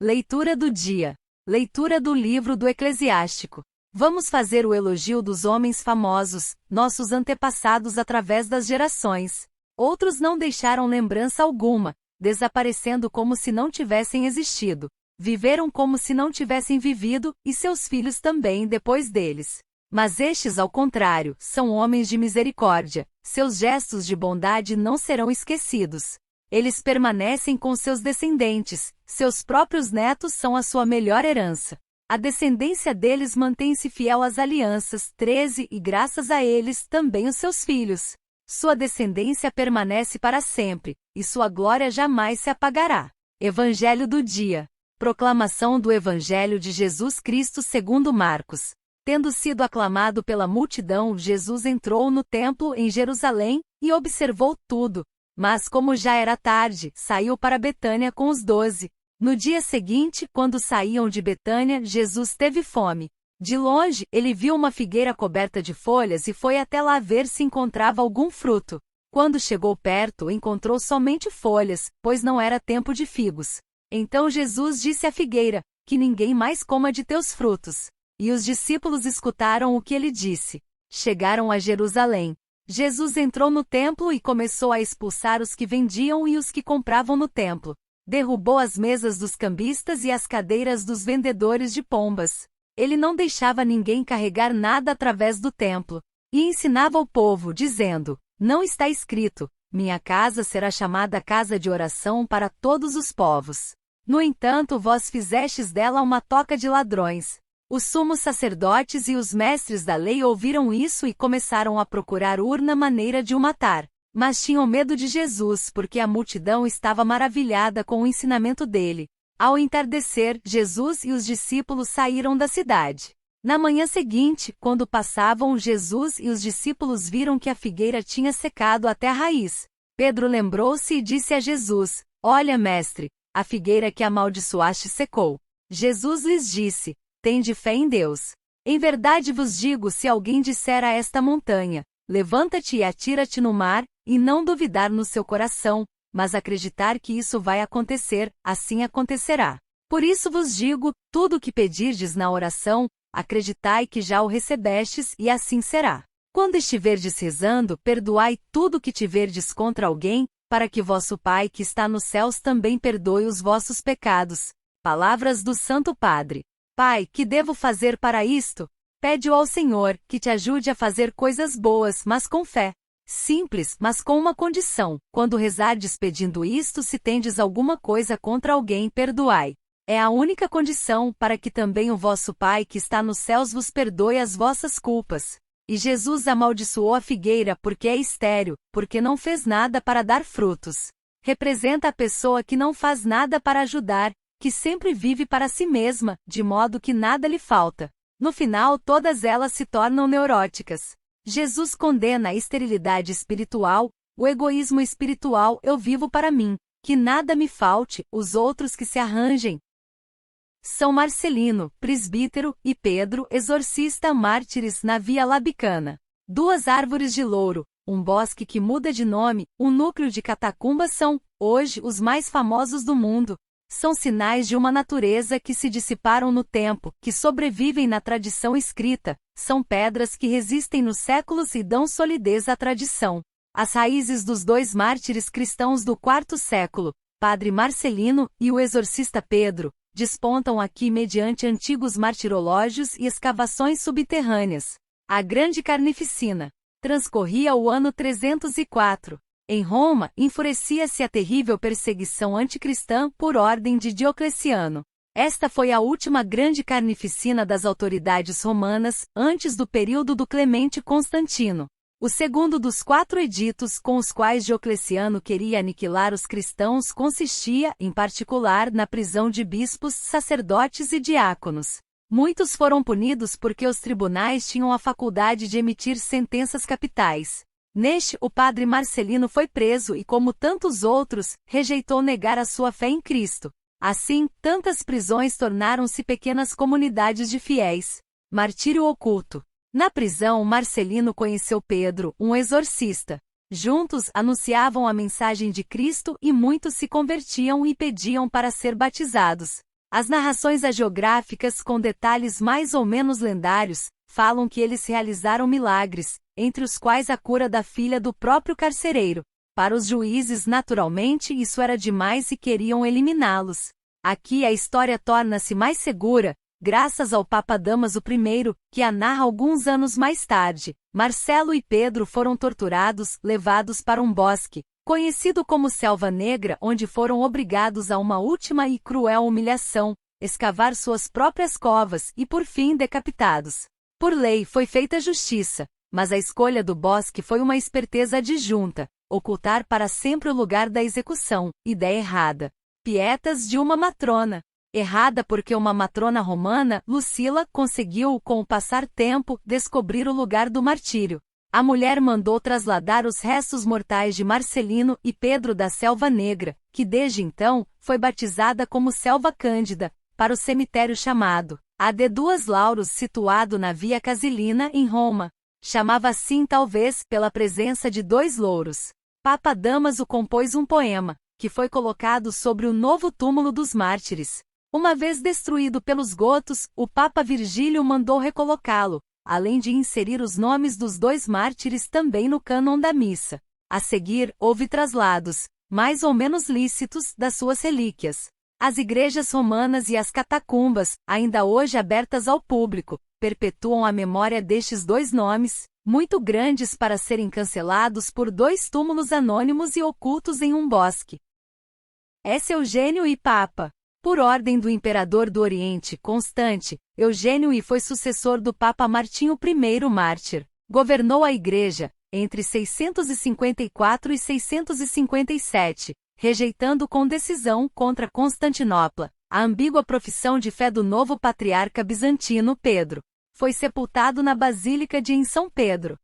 Leitura do dia. Leitura do livro do Eclesiástico. Vamos fazer o elogio dos homens famosos, nossos antepassados através das gerações. Outros não deixaram lembrança alguma, desaparecendo como se não tivessem existido. Viveram como se não tivessem vivido, e seus filhos também depois deles. Mas estes, ao contrário, são homens de misericórdia. Seus gestos de bondade não serão esquecidos. Eles permanecem com seus descendentes, seus próprios netos são a sua melhor herança. A descendência deles mantém-se fiel às alianças, 13, e graças a eles, também os seus filhos. Sua descendência permanece para sempre, e sua glória jamais se apagará. Evangelho do dia. Proclamação do Evangelho de Jesus Cristo segundo Marcos. Tendo sido aclamado pela multidão, Jesus entrou no templo em Jerusalém, e observou tudo. Mas como já era tarde, saiu para Betânia com os 12. No dia seguinte, quando saíam de Betânia, Jesus teve fome. De longe, ele viu uma figueira coberta de folhas e foi até lá ver se encontrava algum fruto. Quando chegou perto, encontrou somente folhas, pois não era tempo de figos. Então Jesus disse à figueira, que ninguém mais coma de teus frutos. E os discípulos escutaram o que ele disse. Chegaram a Jerusalém. Jesus entrou no templo e começou a expulsar os que vendiam e os que compravam no templo. Derrubou as mesas dos cambistas e as cadeiras dos vendedores de pombas. Ele não deixava ninguém carregar nada através do templo. E ensinava o povo, dizendo, não está escrito, minha casa será chamada casa de oração para todos os povos. No entanto, vós fizestes dela uma toca de ladrões. Os sumos sacerdotes e os mestres da lei ouviram isso e começaram a procurar maneira de o matar. Mas tinham medo de Jesus porque a multidão estava maravilhada com o ensinamento dele. Ao entardecer, Jesus e os discípulos saíram da cidade. Na manhã seguinte, quando passavam, Jesus e os discípulos viram que a figueira tinha secado até a raiz. Pedro lembrou-se e disse a Jesus, olha, mestre, a figueira que amaldiçoaste secou. Jesus lhes disse, tende fé em Deus. Em verdade vos digo, se alguém disser a esta montanha, levanta-te e atira-te no mar, e não duvidar no seu coração, mas acreditar que isso vai acontecer, assim acontecerá. Por isso vos digo, tudo o que pedirdes na oração, acreditai que já o recebestes, e assim será. Quando estiverdes rezando, perdoai tudo o que tiverdes contra alguém, para que vosso Pai que está nos céus também perdoe os vossos pecados. Palavras do Santo Padre. Pai, que devo fazer para isto? Pede-o ao Senhor, que te ajude a fazer coisas boas, mas com fé. Simples, mas com uma condição. Quando rezardes pedindo isto, se tendes alguma coisa contra alguém, perdoai. É a única condição para que também o vosso Pai que está nos céus vos perdoe as vossas culpas. E Jesus amaldiçoou a figueira porque é estéril, porque não fez nada para dar frutos. Representa a pessoa que não faz nada para ajudar, que sempre vive para si mesma, de modo que nada lhe falta. No final, todas elas se tornam neuróticas. Jesus condena a esterilidade espiritual, o egoísmo espiritual, eu vivo para mim, que nada me falte, os outros que se arranjem. São Marcelino, presbítero, e Pedro, exorcista, mártires na Via Labicana. 2 árvores de louro, um bosque que muda de nome, um núcleo de catacumbas são, hoje, os mais famosos do mundo. São sinais de uma natureza que se dissiparam no tempo, que sobrevivem na tradição escrita, são pedras que resistem nos séculos e dão solidez à tradição. As raízes dos 2 mártires cristãos do 4º século, Padre Marcelino e o exorcista Pedro, despontam aqui mediante antigos martirológios e escavações subterrâneas. A Grande Carnificina. Transcorria o ano 304. Em Roma, enfurecia-se a terrível perseguição anticristã por ordem de Diocleciano. Esta foi a última grande carnificina das autoridades romanas, antes do período do Clemente Constantino. O segundo dos 4 editos com os quais Diocleciano queria aniquilar os cristãos consistia, em particular, na prisão de bispos, sacerdotes e diáconos. Muitos foram punidos porque os tribunais tinham a faculdade de emitir sentenças capitais. Neste, o padre Marcelino foi preso e, como tantos outros, rejeitou negar a sua fé em Cristo. Assim, tantas prisões tornaram-se pequenas comunidades de fiéis. Martírio oculto. Na prisão, Marcelino conheceu Pedro, um exorcista. Juntos, anunciavam a mensagem de Cristo e muitos se convertiam e pediam para ser batizados. As narrações hagiográficas com detalhes mais ou menos lendários, falam que eles realizaram milagres, entre os quais a cura da filha do próprio carcereiro. Para os juízes, naturalmente, isso era demais e queriam eliminá-los. Aqui a história torna-se mais segura, graças ao Papa Damaso I, que a narra alguns anos mais tarde. Marcelo e Pedro foram torturados, levados para um bosque, conhecido como Selva Negra, onde foram obrigados a uma última e cruel humilhação, escavar suas próprias covas e por fim decapitados. Por lei foi feita justiça, mas a escolha do bosque foi uma esperteza adjunta, ocultar para sempre o lugar da execução, ideia errada. Pietas de uma matrona. Errada porque uma matrona romana, Lucila, conseguiu, com o passar tempo, descobrir o lugar do martírio. A mulher mandou trasladar os restos mortais de Marcelino e Pedro da Selva Negra, que desde então, foi batizada como Selva Cândida, para o cemitério chamado A de Duas Lauros, situado na Via Casilina, em Roma. Chamava assim talvez pela presença de dois louros. Papa Damaso compôs um poema, que foi colocado sobre o novo túmulo dos mártires. Uma vez destruído pelos gotos, o Papa Virgílio mandou recolocá-lo, além de inserir os nomes dos dois mártires também no cânon da missa. A seguir, houve traslados, mais ou menos lícitos, das suas relíquias. As igrejas romanas e as catacumbas, ainda hoje abertas ao público, perpetuam a memória destes dois nomes, muito grandes para serem cancelados por dois túmulos anônimos e ocultos em um bosque. S. Eugênio I Papa. Por ordem do imperador do Oriente, Constante, Eugênio I foi sucessor do Papa Martinho I Mártir. Governou a Igreja, entre 654 e 657, rejeitando com decisão contra Constantinopla a ambígua profissão de fé do novo patriarca bizantino Pedro. Foi sepultado na Basílica de São Pedro.